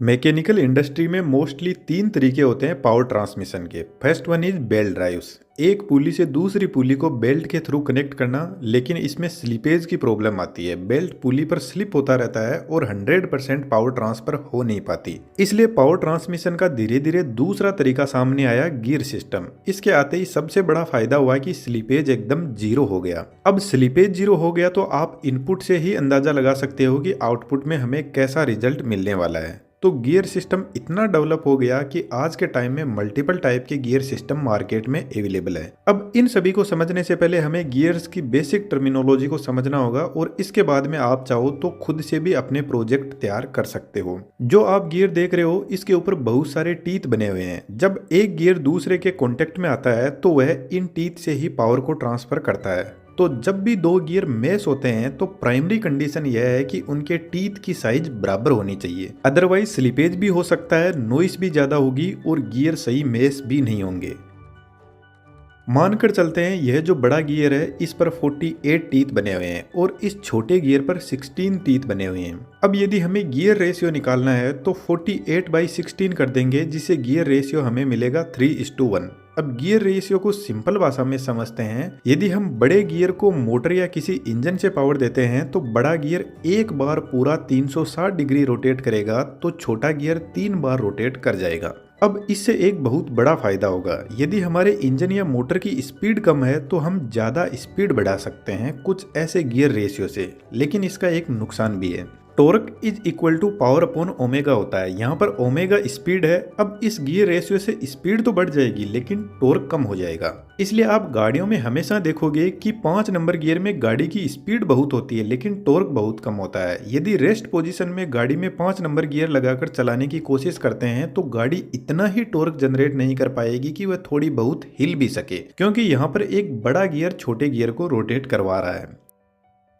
Mechanical industry में mostly तीन तरीके होते हैं पावर ट्रांसमिशन के। First one is belt drives, एक पुली से दूसरी पुली को बेल्ट के थ्रू कनेक्ट करना, लेकिन इसमें स्लिपेज की प्रॉब्लम आती है। बेल्ट पुली पर स्लिप होता रहता है और 100% पावर ट्रांसफर हो नहीं पाती। इसलिए पावर ट्रांसमिशन का धीरे धीरे दूसरा तरीका सामने आया, गियर सिस्टम। इसके आते ही सबसे बड़ा फायदा हुआ कि स्लिपेज एकदम जीरो हो गया। अब स्लिपेज जीरो हो गया तो आप इनपुट से ही अंदाजा लगा सकते हो कि आउटपुट में हमें कैसा रिजल्ट मिलने वाला है। तो गियर सिस्टम इतना डेवलप हो गया कि आज के टाइम में मल्टीपल टाइप के गियर सिस्टम मार्केट में अवेलेबल है। अब इन सभी को समझने से पहले हमें गियर्स की बेसिक टर्मिनोलॉजी को समझना होगा और इसके बाद में आप चाहो तो खुद से भी अपने प्रोजेक्ट तैयार कर सकते हो। जो आप गियर देख रहे हो इसके ऊपर बहुत सारे टीथ बने हुए हैं। जब एक गियर दूसरे के कॉन्टेक्ट में आता है तो वह इन टीथ से ही पावर को ट्रांसफर करता है। तो जब भी दो गियर मैच होते हैं तो प्राइमरी कंडीशन यह है कि उनके टीथ की साइज बराबर होनी चाहिए, अदरवाइज स्लिपेज भी हो सकता है, नॉइस भी ज्यादा होगी और गियर सही मैच भी नहीं होंगे। मानकर चलते हैं यह जो बड़ा गियर है इस पर 48 टीथ बने हुए हैं और इस छोटे गियर पर 16 टीथ बने हुए हैं। अब यदि हमें गियर रेशियो निकालना है तो 48/16 कर देंगे, जिससे गियर रेशियो हमें मिलेगा 3:1। अब गियर रेशियो को सिंपल भाषा में समझते हैं। यदि हम बड़े गियर को मोटर या किसी इंजन से पावर देते हैं तो बड़ा गियर एक बार पूरा 360 डिग्री रोटेट करेगा तो छोटा गियर 3 बार रोटेट कर जाएगा। अब इससे एक बहुत बड़ा फायदा होगा। यदि हमारे इंजन या मोटर की स्पीड कम है तो हम ज्यादा स्पीड बढ़ा सकते हैं कुछ ऐसे गियर रेशियो से, लेकिन इसका एक नुकसान भी है। Torque is equal to power upon omega होता है। यहाँ पर ओमेगा स्पीड है। अब इस गियर रेशियो से स्पीड तो बढ़ जाएगी लेकिन टॉर्क कम हो जाएगा। इसलिए आप गाड़ियों में हमेशा देखोगे कि 5 नंबर गियर में गाड़ी की स्पीड बहुत होती है लेकिन टॉर्क बहुत कम होता है। यदि रेस्ट पोजीशन में गाड़ी में 5 नंबर गियर लगाकर चलाने की कोशिश करते हैं तो गाड़ी इतना ही टॉर्क जनरेट नहीं कर पाएगी कि वह थोड़ी बहुत हिल भी सके, क्योंकि यहाँ पर एक बड़ा गियर छोटे गियर को रोटेट करवा रहा है।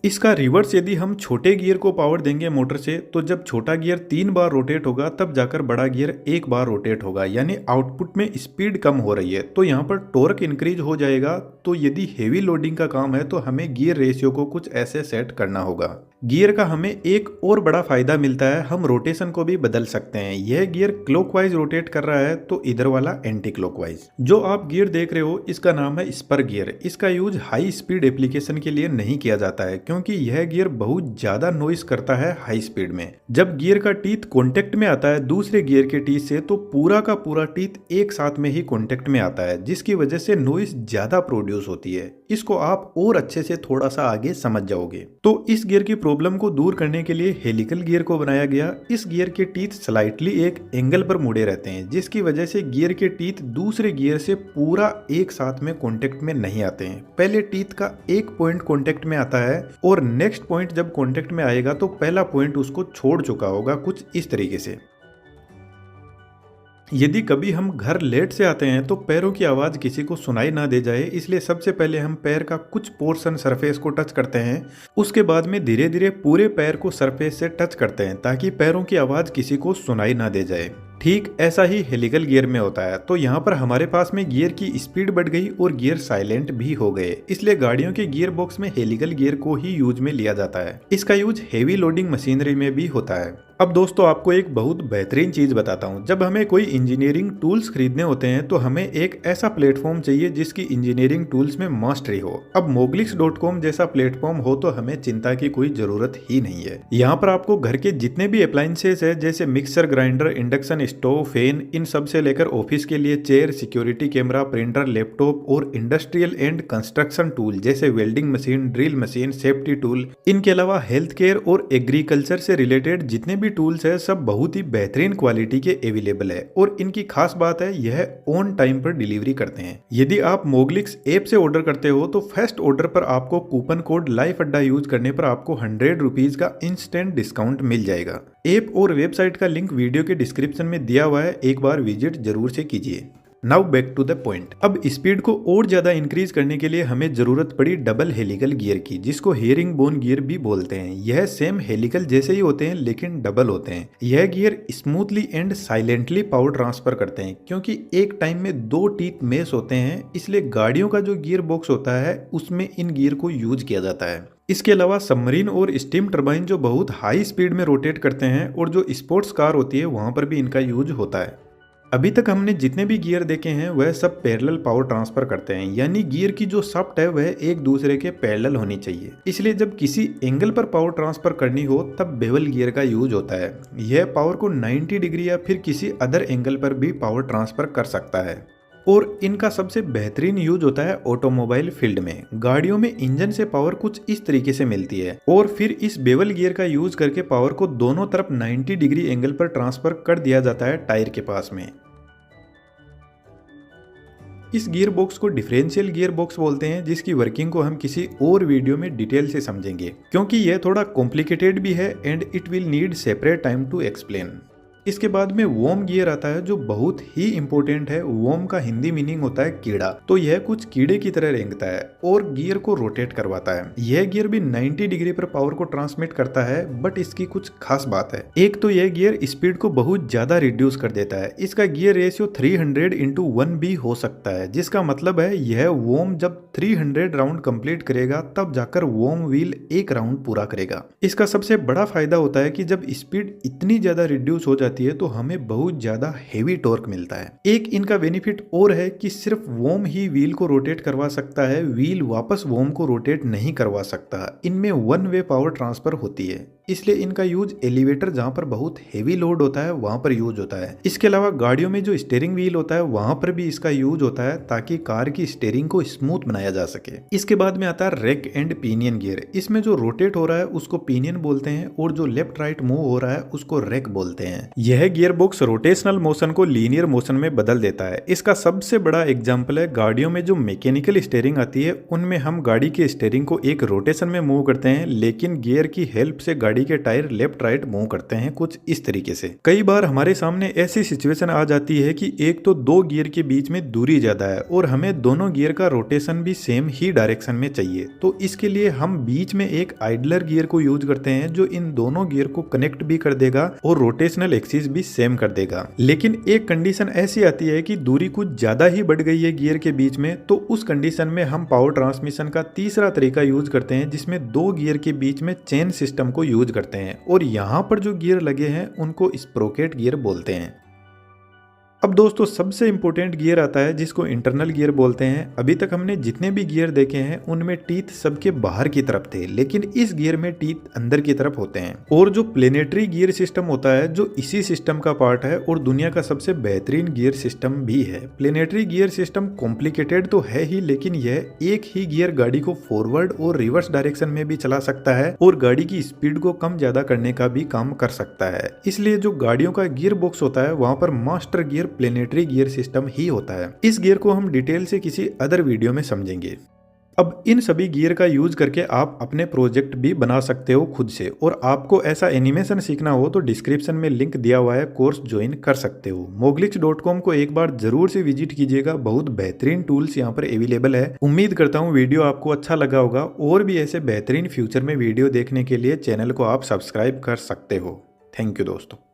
इसका रिवर्स, यदि हम छोटे गियर को पावर देंगे मोटर से तो जब छोटा गियर 3 बार रोटेट होगा तब जाकर बड़ा गियर 1 बार रोटेट होगा, यानी आउटपुट में स्पीड कम हो रही है तो यहाँ पर टॉर्क इंक्रीज हो जाएगा। तो यदि हेवी लोडिंग का काम है तो हमें गियर रेशियो को कुछ ऐसे सेट करना होगा। गियर का हमें एक और बड़ा फायदा मिलता है, हम रोटेशन को भी बदल सकते हैं। यह गियर क्लॉकवाइज रोटेट कर रहा है तो इधर वाला एंटी क्लॉकवाइज। जो आप गियर देख रहे हो इसका नाम है स्पर गियर। इसका यूज हाई स्पीड एप्लीकेशन के लिए नहीं किया जाता है क्योंकि यह गियर बहुत ज्यादा नॉइस करता है हाई स्पीड में। जब गियर का टीथ कॉन्टेक्ट में आता है दूसरे गियर के टीथ से तो पूरा का पूरा टीथ एक साथ में ही कॉन्टेक्ट में आता है, जिसकी वजह से नॉइस ज्यादा प्रोड्यूस होती है। इसको आप और अच्छे से थोड़ा सा आगे समझ जाओगे। तो इस गियर की प्रॉब्लम को दूर करने के लिए हेलिकल गियर को बनाया गया। इस गियर के टीथ स्लाइटली एक एंगल पर मुड़े रहते हैं, जिसकी वजह से गियर के टीथ दूसरे गियर से पूरा एक साथ में कांटेक्ट में नहीं आते हैं। पहले टीथ का एक पॉइंट कांटेक्ट में आता है और नेक्स्ट पॉइंट जब कांटेक्ट में आएगा तो पहला पॉइंट उसको छोड़ चुका होगा, कुछ इस तरीके से। यदि कभी हम घर लेट से आते हैं तो पैरों की आवाज़ किसी को सुनाई ना दे जाए, इसलिए सबसे पहले हम पैर का कुछ पोर्शन सरफेस को टच करते हैं। उसके बाद में धीरे धीरे पूरे पैर को सरफेस से टच करते हैं ताकि पैरों की आवाज़ किसी को सुनाई ना दे जाए। ठीक ऐसा ही हेलिकल गियर में होता है। तो यहाँ पर हमारे पास में गियर की स्पीड बढ़ गई और गियर साइलेंट भी हो गए, इसलिए गाड़ियों के गियर बॉक्स में हेलिकल गियर को ही यूज में लिया जाता है। इसका यूज हेवी लोडिंग मशीनरी में भी होता है। अब दोस्तों आपको एक बहुत बेहतरीन चीज बताता हूँ। जब हमें कोई इंजीनियरिंग टूल्स खरीदने होते हैं तो हमें एक ऐसा प्लेटफॉर्म चाहिए जिसकी इंजीनियरिंग टूल्स में मास्टरी हो। अब moglix.com जैसा प्लेटफॉर्म हो तो हमें चिंता की कोई जरूरत ही नहीं है। यहाँ पर आपको घर के जितने भी अप्लायंसेस है जैसे mixer, grinder, induction stove, fan, इन सब से लेकर ऑफिस के लिए chair, security camera, printer, laptop और इंडस्ट्रियल एंड कंस्ट्रक्शन टूल जैसे welding machine, drill machine, safety tool, इनके अलावा हेल्थ केयर और एग्रीकल्चर से रिलेटेड जितने भी टूल्स है सब बहुत ही बेहतरीन क्वालिटी के अवेलेबल है। और इनकी खास बात है यह ऑन टाइम पर डिलीवरी करते हैं। यदि आप मोग्लिक्स ऐप से ऑर्डर करते हो तो फर्स्ट ऑर्डर पर आपको कूपन कोड लाइफ अड्डा यूज करने पर आपको 100 रुपीज का इंस्टेंट डिस्काउंट मिल जाएगा। ऐप और वेबसाइट का लिंक वीडियो के डिस्क्रिप्शन में दिया हुआ है, एक बार विजिट जरूर से कीजिए। Now back to the point. अब स्पीड को और ज्यादा इंक्रीज करने के लिए हमें जरूरत पड़ी डबल हेलिकल गियर की, जिसको हेरिंग बोन गियर भी बोलते हैं। यह सेम हेलिकल जैसे ही होते हैं लेकिन डबल होते हैं। यह gear smoothly and silently power transfer करते हैं। क्योंकि एक टाइम में 2 टीथ मेस होते हैं इसलिए गाड़ियों का जो गियर बॉक्स होता है उसमें इन गियर को यूज किया जाता है। इसके अलावा सबमरीन और स्टीम टरबाइन जो बहुत हाई स्पीड में रोटेट करते हैं और जो स्पोर्ट्स कार होती है वहां पर भी इनका यूज होता है। अभी तक हमने जितने भी गियर देखे हैं वह सब पैरेलल पावर ट्रांसफर करते हैं, यानी गियर की जो शाफ्ट है वह एक दूसरे के पैरेलल होनी चाहिए। इसलिए जब किसी एंगल पर पावर ट्रांसफर करनी हो तब बेवल गियर का यूज होता है। यह पावर को 90 डिग्री या फिर किसी अदर एंगल पर भी पावर ट्रांसफर कर सकता है और इनका सबसे बेहतरीन यूज होता है ऑटोमोबाइल फील्ड में। गाड़ियों में इंजन से पावर कुछ इस तरीके से मिलती है और फिर इस बेवल गियर का यूज करके पावर को दोनों तरफ 90 डिग्री एंगल पर ट्रांसफर कर दिया जाता है टायर के पास में। इस गियर बॉक्स को डिफरेंशियल गियर बॉक्स बोलते हैं, जिसकी वर्किंग को हम किसी और वीडियो में डिटेल से समझेंगे क्योंकि यह थोड़ा कॉम्प्लिकेटेड भी है and it will need separate time to explain. इसके बाद में वोम गियर आता है जो बहुत ही इंपॉर्टेंट है। वोम का हिंदी मीनिंग होता है कीड़ा, तो यह कुछ कीड़े की तरह रेंगता है और गियर को रोटेट करवाता है। यह गियर भी 90 डिग्री पर पावर को ट्रांसमिट करता है, बट इसकी कुछ खास बात है। एक तो यह गियर स्पीड को बहुत ज्यादा रिड्यूस कर देता है। इसका गियर रेशियो 300:1 भी हो सकता है, जिसका मतलब है यह वोम जब 300 राउंड कंप्लीट करेगा तब जाकर वोम व्हील एक राउंड पूरा करेगा। इसका सबसे बड़ा फायदा होता है कि जब स्पीड इतनी ज्यादा रिड्यूस हो जाती है तो हमें बहुत ज्यादा हेवी टॉर्क मिलता है। एक इनका बेनिफिट और है कि सिर्फ वोम ही व्हील को रोटेट करवा सकता है, व्हील वापस वोम को रोटेट नहीं करवा सकता। इनमें वन वे पावर ट्रांसफर होती है, इसलिए इनका यूज एलिवेटर जहां पर बहुत हेवी लोड होता है वहां पर यूज होता है। इसके अलावा गाड़ियों में जो स्टीयरिंग व्हील होता है वहां पर भी इसका यूज होता है ताकि कार की स्टीयरिंग को स्मूथ बनाया जा सके। इसके बाद में आता है रेक एंड पिनियन गियर। इसमें जो रोटेट हो रहा है उसको पिनियन बोलते हैं और जो लेफ्ट राइट मूव हो रहा है उसको रेक बोलते हैं। यह गियर बॉक्स रोटेशनल मोशन को लीनियर मोशन में बदल देता है। इसका सबसे बड़ा एग्जाम्पल है गाड़ियों में जो मैकेनिकल स्टीयरिंग आती है, उनमें हम गाड़ी के स्टीयरिंग को एक रोटेशन में मूव करते हैं, लेकिन गियर की हेल्प से गाड़ी के टायर लेफ्ट राइट मूव करते हैं कुछ इस तरीके से। कई बार हमारे सामने ऐसी सिचुएशन आ जाती है कि एक तो दो गियर के बीच में दूरी ज्यादा है और हमें दोनों गियर का रोटेशन भी सेम ही डायरेक्शन में चाहिए, तो इसके लिए हम बीच में एक आइडलर गियर को यूज करते हैं जो इन दोनों गियर को कनेक्ट भी कर देगा और रोटेशनल एक्सिस भी सेम कर देगा। लेकिन एक कंडीशन ऐसी आती है कि दूरी कुछ ज्यादा ही बढ़ गई है गियर के बीच में, तो उस कंडीशन में हम पावर ट्रांसमिशन का तीसरा तरीका यूज करते हैं जिसमें दो गियर के बीच में चेन सिस्टम को यूज करते हैं और यहाँ पर जो गियर लगे हैं उनको स्प्रोकेट गियर बोलते हैं। अब दोस्तों सबसे इंपॉर्टेंट गियर आता है जिसको इंटरनल गियर बोलते हैं। अभी तक हमने जितने भी गियर देखे हैं उनमें टीथ सबके बाहर की तरफ थे, लेकिन इस गियर में टीथ अंदर की तरफ होते हैं। और जो प्लेनेटरी गियर सिस्टम होता है जो इसी सिस्टम का पार्ट है और दुनिया का सबसे बेहतरीन गियर सिस्टम भी है। प्लेनेटरी गियर सिस्टम कॉम्प्लिकेटेड तो है ही, लेकिन यह एक ही गियर गाड़ी को फॉरवर्ड और रिवर्स डायरेक्शन में भी चला सकता है और गाड़ी की स्पीड को कम ज्यादा करने का भी काम कर सकता है। इसलिए जो गाड़ियों का गियर बॉक्स होता है वहां पर master gear planetary gear system ही होता है। इस गियर को हम डिटेल से किसी अदर वीडियो में समझेंगे। अब इन सभी गियर का यूज करके आप अपने प्रोजेक्ट भी बना सकते हो खुद से, और आपको ऐसा एनिमेशन सीखना हो तो डिस्क्रिप्शन में लिंक दिया हुआ है, कोर्स ज्वाइन कर सकते हो। moglix.com को एक बार जरूर से विजिट कीजिएगा, बहुत बेहतरीन टूल्स यहाँ पर अवेलेबल है। उम्मीद करता हूँ वीडियो आपको अच्छा लगा होगा, और भी ऐसे बेहतरीन फ्यूचर में वीडियो देखने के लिए चैनल को आप सब्सक्राइब कर सकते हो। थैंक यू दोस्तों।